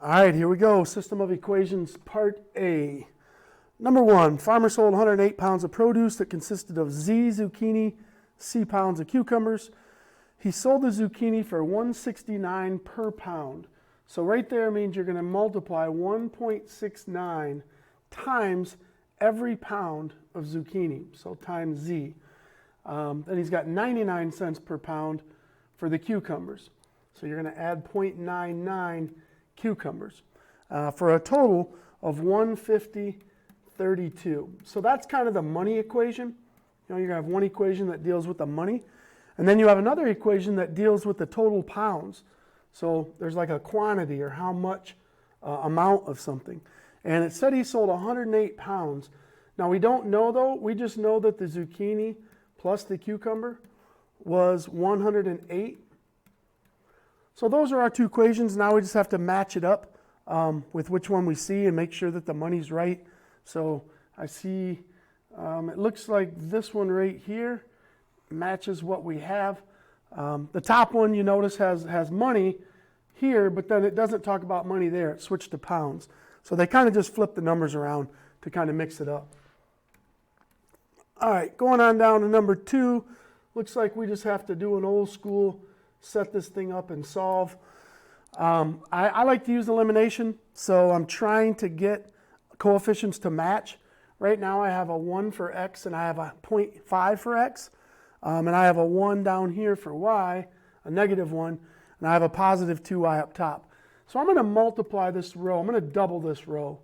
All right, here we go. System of equations, part A. Number one, farmer sold 108 pounds of produce that consisted of Z zucchini, C pounds of cucumbers. He sold the zucchini for $1.69 per pound. So right there means you're going to multiply 1.69 times every pound of zucchini, so times Z. Then he's got 99 cents per pound for the cucumbers. So you're going to add 0.99 cucumbers for a total of 150.32. So that's kind of the money equation. You know, you're going to have one equation that deals with the money, and then you have another equation that deals with the total pounds. So there's like a quantity or how much amount of something. And it said he sold 108 pounds. Now we don't know though, we just know that the zucchini plus the cucumber was 108. So those are our two equations. Now we just have to match it up with which one we see and make sure that the money's right. So I see it looks like this one right here matches what we have. The top one you notice has money here, but then it doesn't talk about money there. It switched to pounds. So they kind of just flip the numbers around to kind of mix it up. All right, going on down to number two. Looks like we just have to do an old school, set this thing up and solve. I like to use elimination, so I'm trying to get coefficients to match. Right now I have a 1 for x and I have a 0.5 for x. And I have a 1 down here for y, a negative 1, and I have a positive 2y up top. So I'm going to multiply this row. I'm going to double this row.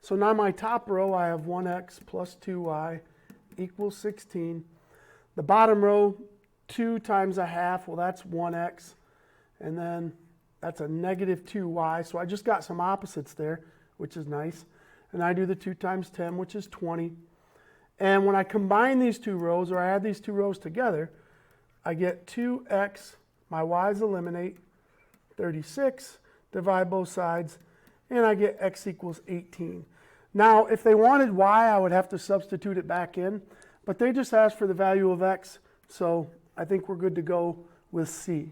So now my top row, I have 1x plus 2y equals 16. The bottom row, 2 times a half, well that's 1x. And then that's a negative 2y. So I just got some opposites there, which is nice. And I do the 2 times 10, which is 20. And when I combine these two rows, or I add these two rows together, I get 2x, my y's eliminate, 36, divide both sides, and I get x equals 18. Now, if they wanted y, I would have to substitute it back in, but they just asked for the value of x, so I think we're good to go with C.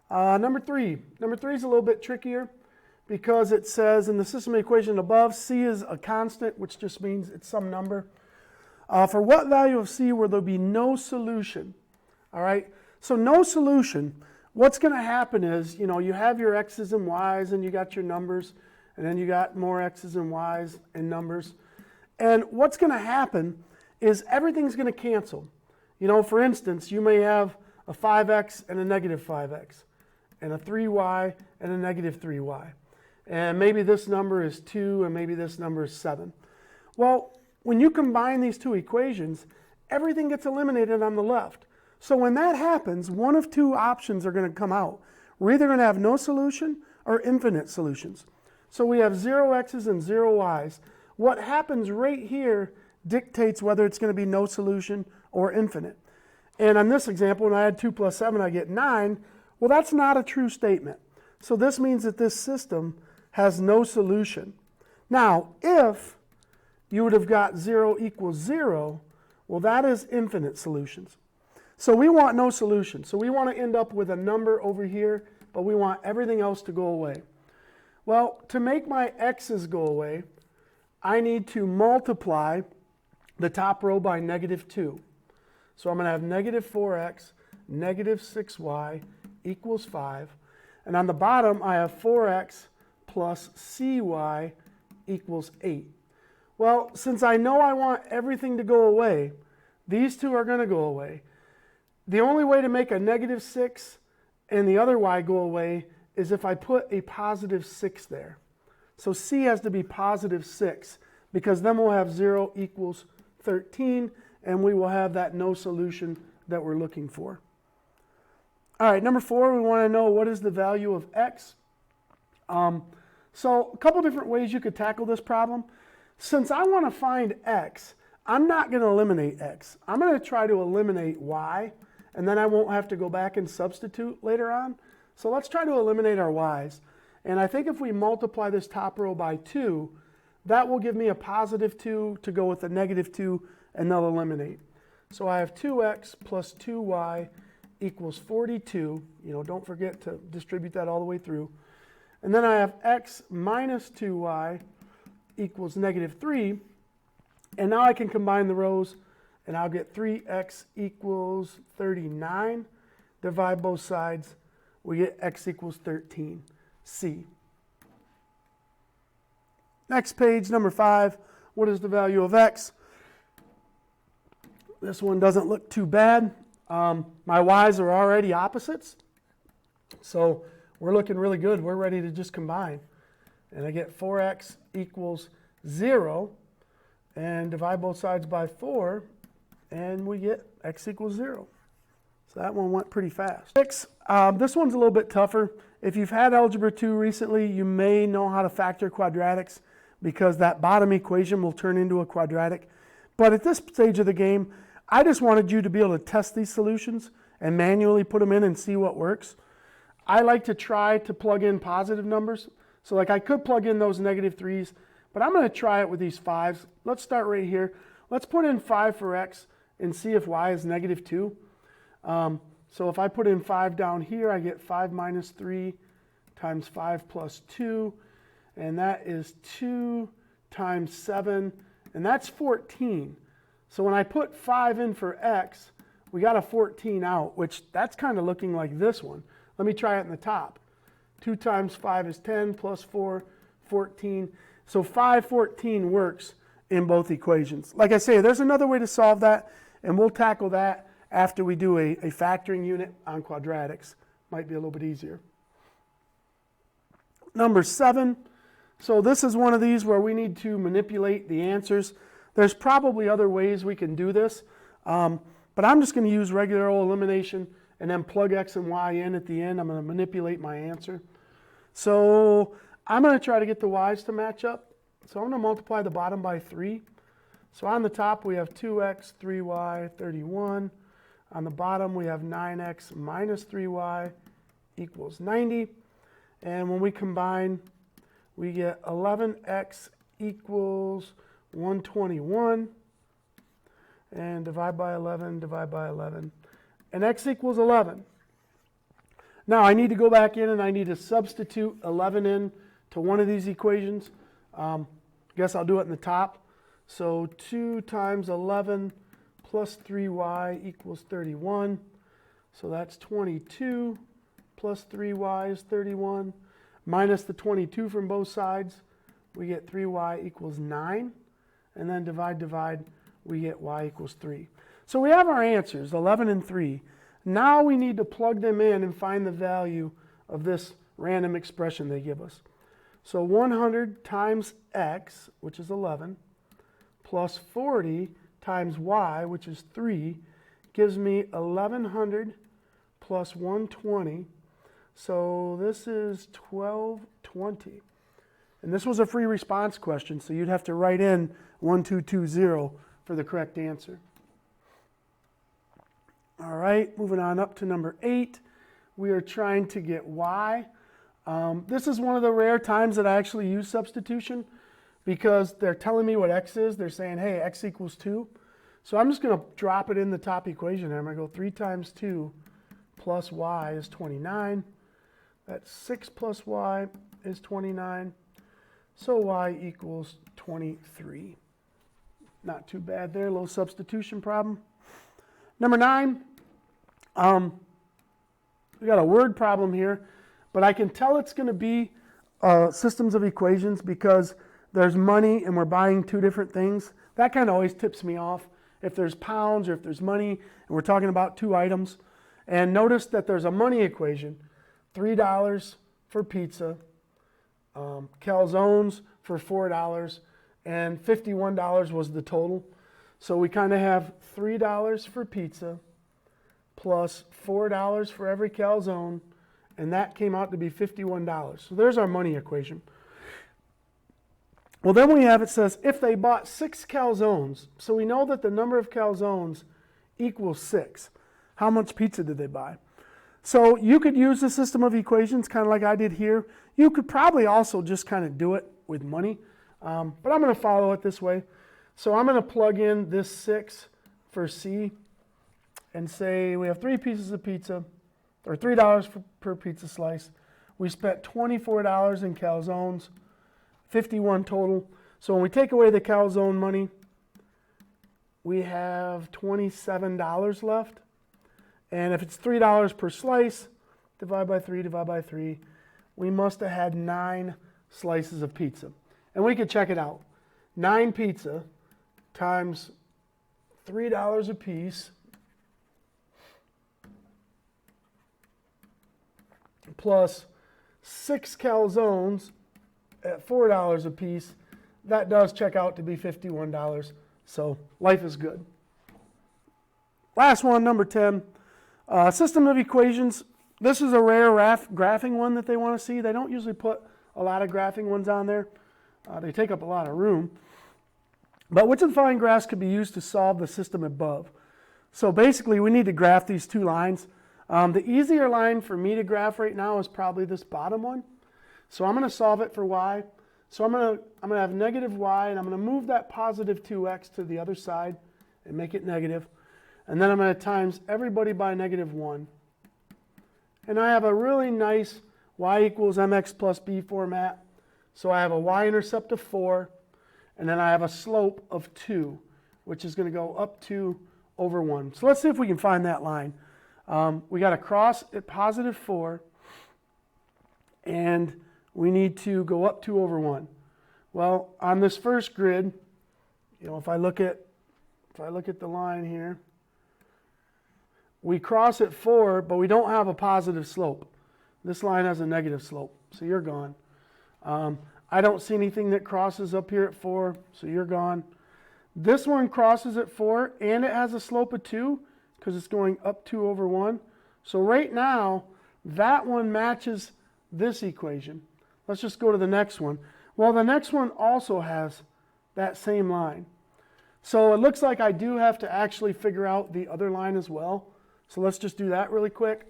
Number three. Number three is a little bit trickier, because it says in the system equation above, C is a constant, which just means it's some number. For what value of C will there be no solution? All right, so no solution, what's going to happen is, you know, you have your x's and y's and you got your numbers, and then you got more x's and y's and numbers. And what's going to happen is everything's going to cancel. You know, for instance, you may have a 5x and a negative 5x, and a 3y and a negative 3y. And maybe this number is 2 and maybe this number is 7. Well, when you combine these two equations, everything gets eliminated on the left. So when that happens, one of two options are going to come out. We're either going to have no solution or infinite solutions. So we have 0 x's and 0 y's. What happens right here dictates whether it's going to be no solution or infinite. And on this example, when I add 2 plus 7, I get 9. Well, that's not a true statement. So this means that this system has no solution. Now, if you would have got 0 equals 0, well, that is infinite solutions. So we want no solution. So we want to end up with a number over here, but we want everything else to go away. Well, to make my x's go away, I need to multiply the top row by negative 2. So I'm going to have negative 4x, negative 6y equals 5. And on the bottom, I have 4x plus cy equals 8. Well, since I know I want everything to go away, these two are going to go away. The only way to make a negative 6 and the other y go away is if I put a positive 6 there. So c has to be positive 6, because then we'll have 0 equals 13, and we will have that no solution that we're looking for. All right, number 4, we want to know what is the value of x. So a couple different ways you could tackle this problem. Since I want to find x, I'm not going to eliminate x. I'm going to try to eliminate y, and then I won't have to go back and substitute later on. So let's try to eliminate our y's. And I think if we multiply this top row by 2, that will give me a positive 2 to go with a negative 2, and they'll eliminate. So I have 2x plus 2y equals 42. You know, don't forget to distribute that all the way through. And then I have x minus 2y equals negative 3. And now I can combine the rows, and I'll get 3x equals 39. Divide both sides. We get x equals 13. C. Next page, number 5. What is the value of x? This one doesn't look too bad. My y's are already opposites. So we're looking really good. We're ready to just combine. And I get 4x equals 0. And divide both sides by 4. And we get x equals 0. So that one went pretty fast. 6. This one's a little bit tougher. If you've had Algebra 2 recently, you may know how to factor quadratics, because that bottom equation will turn into a quadratic. But at this stage of the game, I just wanted you to be able to test these solutions and manually put them in and see what works. I like to try to plug in positive numbers. So like I could plug in those negative 3's, but I'm going to try it with these 5's. Let's start right here. Let's put in 5 for x and see if y is negative 2. So if I put in 5 down here, I get 5 minus 3 times 5 plus 2. And that is 2 times 7, and that's 14. So when I put 5 in for x, we got a 14 out, which that's kind of looking like this one. Let me try it in the top. 2 times 5 is 10, plus 4, 14. So 5, 14 works in both equations. Like I say, there's another way to solve that, and we'll tackle that after we do a factoring unit on quadratics. Might be a little bit easier. Number 7. So this is one of these where we need to manipulate the answers. There's probably other ways we can do this, but I'm just going to use regular old elimination and then plug x and y in at the end. I'm going to manipulate my answer. So I'm going to try to get the y's to match up. So I'm going to multiply the bottom by 3. So on the top we have 2x, 3y, 31. On the bottom we have 9x minus 3y equals 90. And when we combine, we get 11x equals 121. And divide by 11, divide by 11. And x equals 11. Now I need to go back in and I need to substitute 11 in to one of these equations. I guess I'll do it in the top. So 2 times 11 plus 3y equals 31. So that's 22 plus 3y is 31. Minus the 22 from both sides, we get 3y equals 9. And then divide, we get y equals 3. So we have our answers, 11 and 3. Now we need to plug them in and find the value of this random expression they give us. So 100 times x, which is 11, plus 40 times y, which is 3, gives me 1100 plus 120. So this is 1220. And this was a free response question, so you'd have to write in 1220 for the correct answer. All right, moving on up to number 8. We are trying to get y. This is one of the rare times that I actually use substitution, because they're telling me what x is. They're saying, hey, x equals 2. So I'm just going to drop it in the top equation. I'm going to go 3 times 2 plus y is 29. That's 6 plus y is 29. So y equals 23. Not too bad there, a little substitution problem. Number 9, we got a word problem here, but I can tell it's going to be systems of equations because there's money and we're buying 2 different things. That kind of always tips me off. If there's pounds or if there's money and we're talking about 2 items. And notice that there's a money equation. $3 for pizza, calzones for $4, and $51 was the total. So we kind of have $3 for pizza plus $4 for every calzone, and that came out to be $51. So there's our money equation. Well, then we have, it says, if they bought 6 calzones, so we know that the number of calzones equals 6. How much pizza did they buy? So you could use the system of equations kind of like I did here. You could probably also just kind of do it with money, but I'm going to follow it this way. So I'm going to plug in this 6 for C. and say we have 3 pieces of pizza, or $3 per pizza slice. We spent $24 in calzones, 51 total. So when we take away the calzone money, we have $27 left. And if it's $3 per slice, divide by 3, we must have had 9 slices of pizza. And we could check it out. 9 pizza times $3 a piece plus 6 calzones at $4 a piece, that does check out to be $51. So life is good. Last one, number 10. System of equations. This is a rare graphing one that they want to see. They don't usually put a lot of graphing ones on there. They take up a lot of room. But width and fine graphs could be used to solve the system above. So basically we need to graph these 2 lines. The easier line for me to graph right now is probably this bottom one. So I'm going to solve it for y. So I'm going to have negative y, and I'm going to move that positive 2x to the other side and make it negative. And then I'm going to times everybody by negative 1. And I have a really nice y equals mx plus b format. So I have a y-intercept of 4, and then I have a slope of 2, which is going to go up 2 over 1. So let's see if we can find that line. We got to cross at positive 4, and we need to go up 2 over 1. Well, on this first grid, if I look at the line here, we cross at 4, but we don't have a positive slope. This line has a negative slope, so you're gone. I don't see anything that crosses up here at 4, so you're gone. This one crosses at 4, and it has a slope of 2 because it's going up 2 over 1. So right now, that one matches this equation. Let's just go to the next one. Well, the next one also has that same line. So it looks like I do have to actually figure out the other line as well. So let's just do that really quick.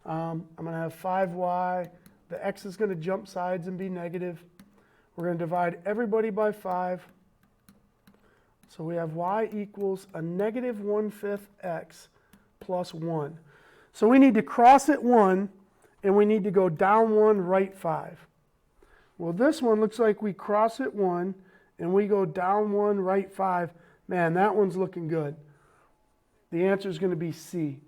I'm going to have 5y. The x is going to jump sides and be negative. We're going to divide everybody by 5. So we have y equals a negative 1/5 x plus 1. So we need to cross at 1, and we need to go down 1, right 5. Well, this one looks like we cross at 1, and we go down 1, right 5. Man, that one's looking good. The answer is going to be C.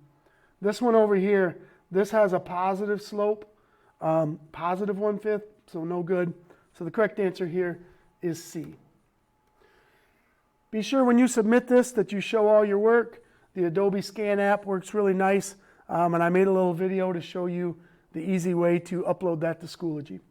This one over here, this has a positive slope, positive 1/5, so no good. So the correct answer here is C. Be sure when you submit this that you show all your work. The Adobe Scan app works really nice, and I made a little video to show you the easy way to upload that to Schoology.